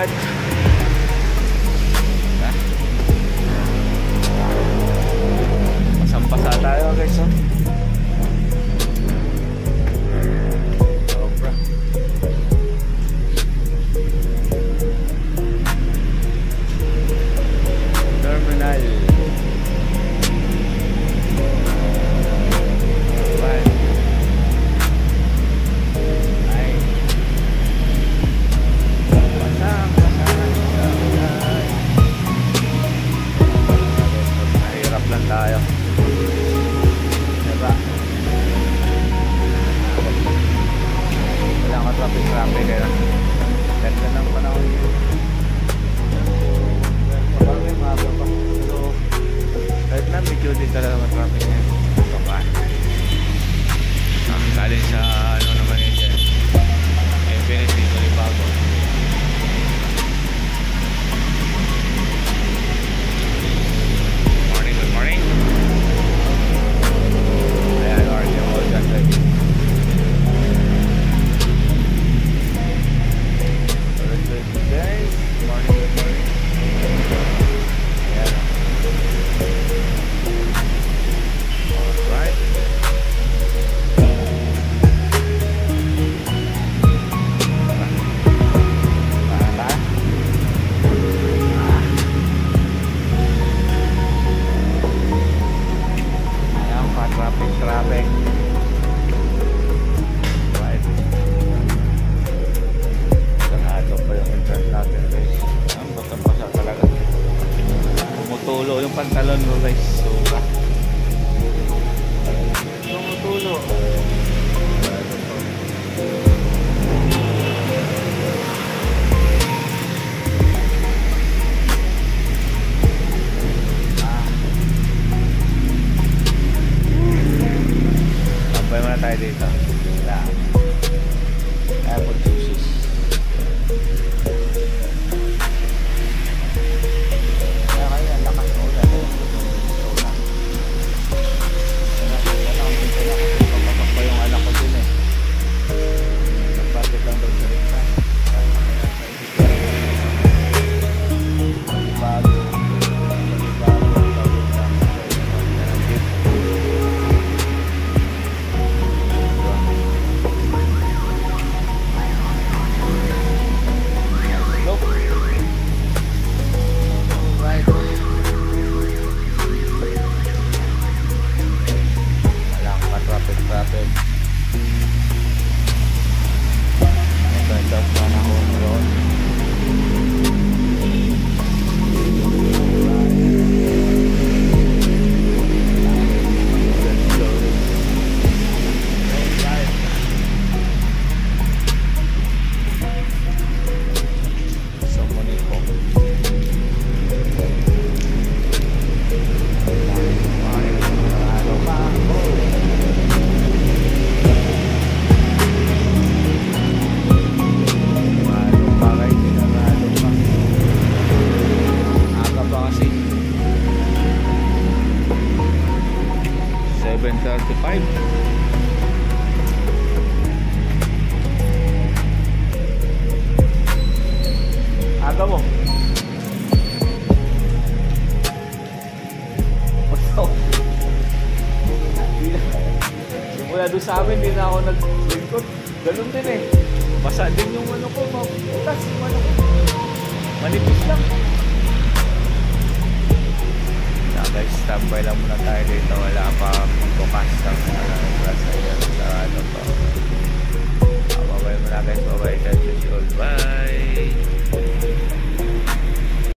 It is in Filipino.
agad. Pasampasa tayo guys, oh. Sobra. Terminal. Tayo. Diba? Wala ka traffic kaya ganda ng panahon yun. Parang may maga pa. Pero kahit na medyo din talaga traffic ngayon. Ito pa. Galing sa ano naman yun dyan. Infinity, Calibago. Morning. Ayan, already all done ready. Good guys. Morning. Ayan. Alright. Traffic. Right. Sarado pa yung entrance natin guys. Ang basa-basa talaga. Tumutulo yung pantalon mo guys. So, tumutulo. Sabay muna tayo dito. Apple juices. Kaya lakas mo ulan. Papasok pa yung anak ko din eh. Nagpapit lang daw sa rita. Bago. Traffic. Maganda ang panahon roon. Aga mo. Simula doon sa amin, hindi na ako naglingkod. Ganun din eh. Basa din yung ano ko, mabutas yung ano ko. Manipis lang. Guys, standby lang muna tayo dito. Wala pa bukas ng sa ano to. Bye-bye muna guys. Bye-bye. Bye.